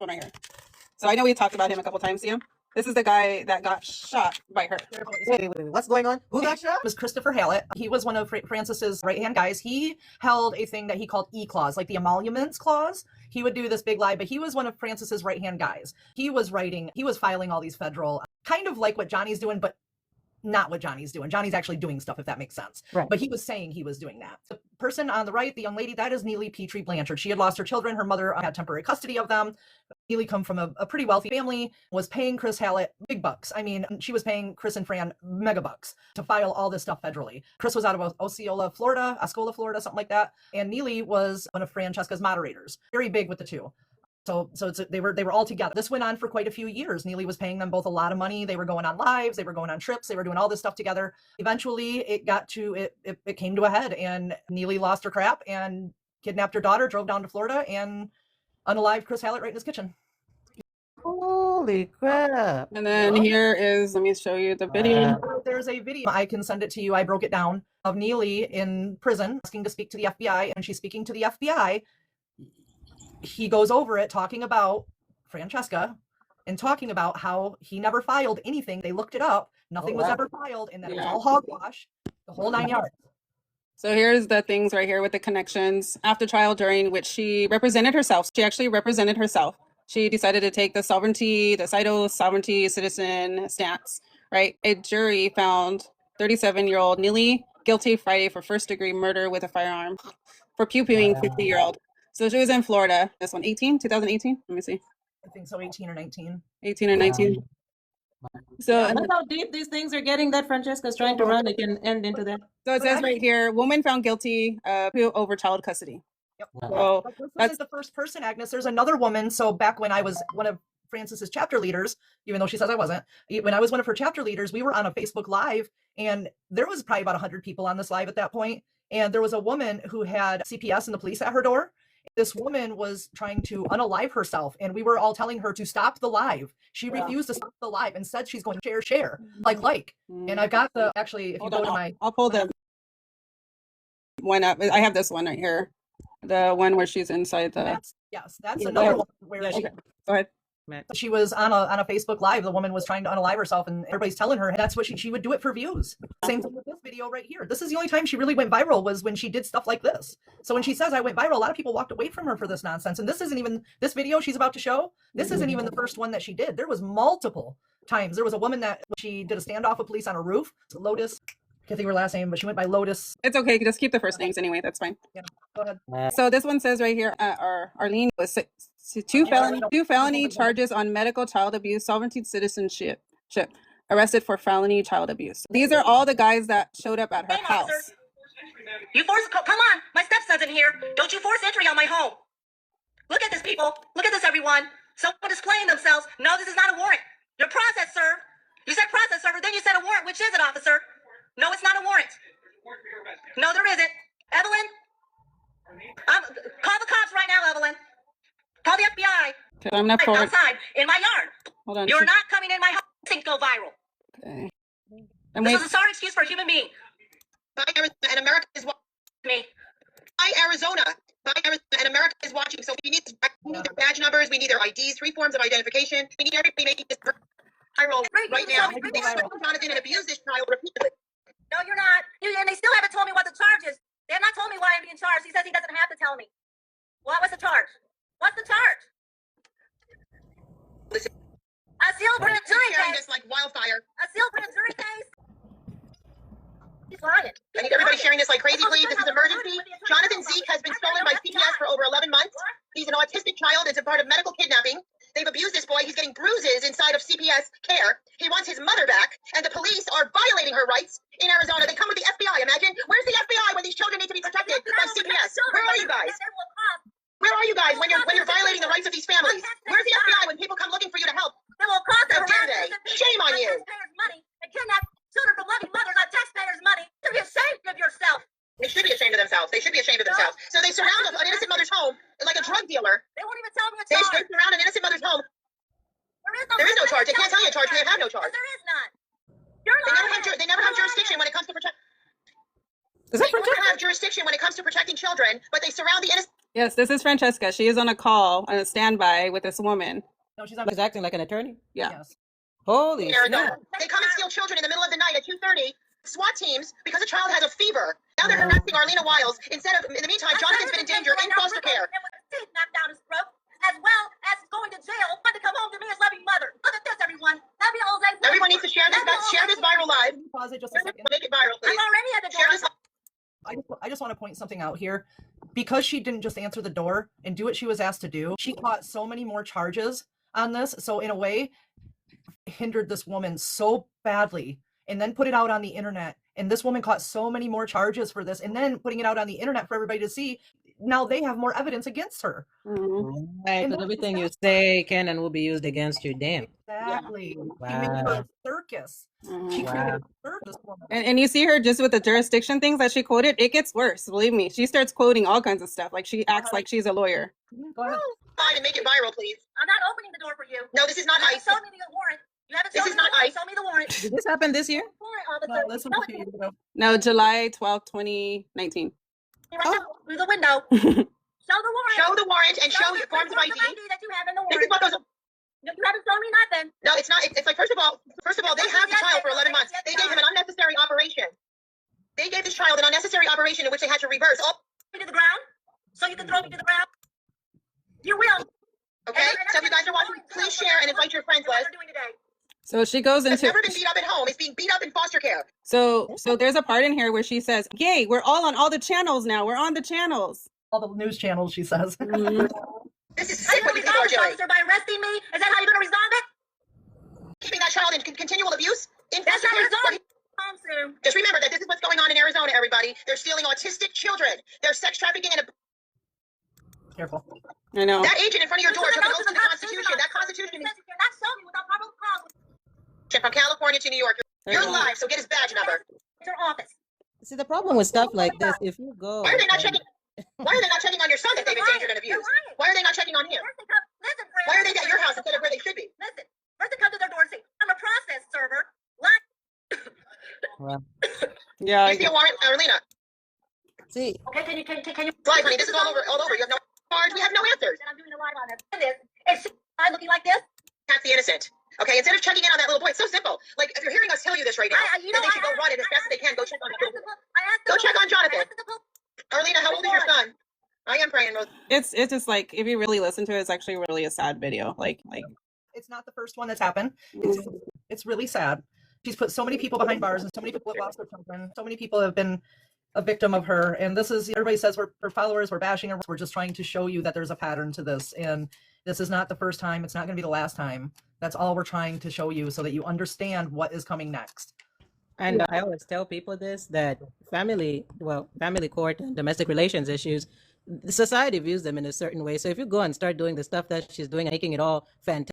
one right here. So I know we talked about him a couple times, Sam. This is the guy that got shot by her. Wait, what's going on? Who got shot? It was Christopher Hallet. He was one of Frances's right-hand guys. He held a thing that he called E-clause, like the emoluments clause. He would do this big lie, but he was one of Frances's right-hand guys. He was filing all these federal, kind of like what Johnny's doing, but not what Johnny's doing. Johnny's actually doing stuff, if that makes sense. Right. But he was saying he was doing that. The person on the right, the young lady, that is Neely Petrie Blanchard. She had lost her children. Her mother had temporary custody of them. Neely come from a pretty wealthy family, was paying Chris Hallet big bucks. I mean, she was paying Chris and Fran mega bucks to file all this stuff federally. Chris was out of Osceola, Florida, something like that. And Neely was one of Francesca's moderators. Very big with the two. So they were all together. This went on for quite a few years. Neely was paying them both a lot of money. They were going on lives. They were going on trips. They were doing all this stuff together. Eventually, it came to a head, and Neely lost her crap and kidnapped her daughter, drove down to Florida, and unalived Chris Hallet right in his kitchen. Holy crap. And then here is, let me show you the video. There's a video. I can send it to you. I broke it down of Neely in prison asking to speak to the FBI, and she's speaking to the FBI. He goes over it talking about Francesca and talking about how he never filed anything. They looked it up. Nothing was ever filed, and that it was all hogwash, the whole 9 yards. So here's the things right here with the connections. After trial, during which she represented herself. She actually represented herself. She decided to take the sovereignty citizen stance, right? A jury found 37-year-old Neely guilty Friday for first-degree murder with a firearm for pew-pewing 50-year-old. So she was in Florida. This one, 2018? Let me see. I think so, 18 or 19. 18 or 19. So That's how deep these things are getting that Francesca's trying to run. It can end into that. So it says right here, woman found guilty over child custody. Yep. So this isn't the first person, Agnes. There's another woman. So back when I was one of Frances's chapter leaders, even though she says I wasn't, when I was one of her chapter leaders, we were on a Facebook Live, and there was probably about 100 people on this live at that point. And there was a woman who had CPS and the police at her door. This woman was trying to unalive herself, and we were all telling her to stop the live. She refused to stop the live and said she's going to share, like. And I've got the, actually, if you go to my... I'll pull the one up. I have this one right here. The one where she's inside the... That's another one where Go ahead. she was on a Facebook Live. The woman was trying to unalive herself, and everybody's telling her that's what she would do it for views. Same thing with this video right here. This is the only time she really went viral, was when she did stuff like this. So when she says I went viral, a lot of people walked away from her for this nonsense. And this isn't even, this video she's about to show, this isn't even the first one that she did. There was multiple times. There was a woman that she did a standoff with police on a roof. Lotus, I can't think of her last name, but she went by Lotus. It's okay. Just keep the first names anyway. That's fine. Yeah, go ahead. So this one says right here, Arlene was two felony charges on medical child abuse, sovereignty citizenship, arrested for felony child abuse. These are all the guys that showed up at her house. You come on, my stepson's in here. Don't you force entry on my home. Look at this, people. Look at this, everyone. Someone displaying themselves. No, this is not a warrant. Your process served. You said process server, then you said a warrant. Which is it, officer? No, it's not a warrant. No, there isn't. Evelyn? Call the cops right now, Evelyn. Call the FBI. Okay, I'm not outside in my yard. Hold on. You're not coming in my house. Things go viral. Okay. This is a sorry excuse for a human being. By Arizona, and America is watching me. By Arizona, and America is watching. So we need their badge numbers. We need their IDs, 3 forms of identification. We need everybody making this viral right now. Jonathan and abuse this child repeatedly. No, you're not. And they still haven't told me what the charge is. They have not told me why I'm being charged. He says he doesn't have to tell me. What's the charge? What's the charge? Listen, a sealed grand jury case. This like wildfire. A sealed grand jury case. He's lying. I need everybody sharing this like crazy, please. This is emergency. Jonathan Zeke has been stolen by CPS for over 11 months. He's an autistic child. It's a part of medical kidnapping. They've abused this boy. He's getting bruises inside of CPS care. He wants his mother back, and the police are violating her rights in Arizona. They come with the FBI. Imagine, where's the FBI when these children need to be protected by CPS? Where are you guys? Where are you guys when you're violating the rights of these families? Where's the FBI when people come looking for you to help? They will cost How dare they? Shame on you. Taxpayers' money and kidnap children from loving mothers on taxpayers' money. To be ashamed of yourself. They should be ashamed of themselves. They should be ashamed of themselves. So they surround an innocent mother's home like a drug dealer. They won't even tell me a They charge. surround an innocent mother's home. There is no charge. They can't tell you a charge. They have no charge. There is none. They never have jurisdiction when it comes to protecting. They never have jurisdiction when it comes to protecting children, but they surround the innocent. Yes, this is Francesca. She is on a call, on a standby with this woman. No, she's not. She's acting like an attorney. Yeah. Yes. Holy in Arizona. snap. They come and steal children in the middle of the night at 2:30. SWAT teams because a child has a fever. Now they're harassing Arlena Wiles. Instead of, in the meantime, Jonathan's been in danger in foster care. Knocked down his throat, as well as going to jail, but to come home to me as loving mother. Look at this, everyone. Happy Jose. Everyone needs to share this viral live. Pause it just a second. Make it viral, please. I'm already at the Share door. this. I just want to point something out here. Because she didn't just answer the door and do what she was asked to do, she caught so many more charges on this. So in a way, hindered this woman so badly and then put it out on the internet. And this woman caught so many more charges for this and then putting it out on the internet for everybody to see. Now they have more evidence against her. Mhm. Right, And because that's everything you say can and will be used against you. Damn. Exactly. She Wow. made her a circus. She Mhm. created a circus woman. And you see her just with the jurisdiction things that she quoted, it gets worse. Believe me. She starts quoting all kinds of stuff. Like she acts like she's a lawyer. Go ahead. Fine and make it viral, please. I'm not opening the door for you. No, this is not You haven't ice. shown me the warrant. You haven't This shown is me the not warrant. ice. Show me the warrant. Did this happen this year? Warrant, No, officer. this was No, a few years ago. No, July 12th, 2019. right there through the window. Show the warrant. Show the warrant and show the your forms of ID. that you have in the This is warrant. what those. You haven't shown me nothing. No, it's not. It's like first of all, they have the child for 11 months. They gave him an unnecessary operation. They gave this child an unnecessary operation in which they had to reverse. Oh, Me to the ground, so you can throw me to the ground. You will. okay. So if you guys are watching, please share and invite your friends, Les. What we're doing today. So she goes It's into never been beat up at home. It's being beat up in foster care. so there's a part in here where she says, "Yay, we're all on all the channels now. We're on the channels." All the news channels, she says. Mhm. This is Are sick you what going you to people are resolve this, doing. officer, by arresting me? Is that how you're going to resolve it? Keeping that child in continual abuse in That's foster not care. resolved. Home soon. Just remember that this is what's going on in Arizona, everybody. They're stealing autistic children. They're sex trafficking and Careful. I know. that agent in front of your door This is took an a oath to the Constitution. That Constitution It says you cannot show me without probable cause. is from California to New York. You're live, so get his badge number. It's your office. See, the problem with stuff like this, if you go. Why are they not checking? Why are they not checking on your son that they've endangered and abused? Why are they not checking on him? First they come, listen, friend. Why are they at your house instead of where they should be? Listen. First they come to their door and say, I'm a process server. What? Well, Yeah. You see a warrant, Arlena? see, Okay, can you? Live, honey. This is all over. You have no charge. We have no answers. I'm doing the live on this. Is she looking like this? That's the innocent. Okay, instead of checking in on that little boy, it's so simple. Like, if you're hearing us tell you this right now, You then know, they should go run it as fast as they can. Go check on that little boy. I asked Go check on Jonathan. I asked the Arlena, how old is your son? I am praying, Rose. It's just like if you really listen to it, it's actually really a sad video. Like It's not the first one that's happened. It's really sad. She's put so many people behind bars and so many people have lost their children. So many people have been a victim of her. And this is, everybody says we're her followers, we're bashing her. We're just trying to show you that there's a pattern to this. And this is not the first time. It's not going to be the last time. That's all we're trying to show you so that you understand what is coming next. and I always tell people this, that family court and domestic relations issues, society views them in a certain way. So if you go and start doing the stuff that she's doing and making it all fantastic,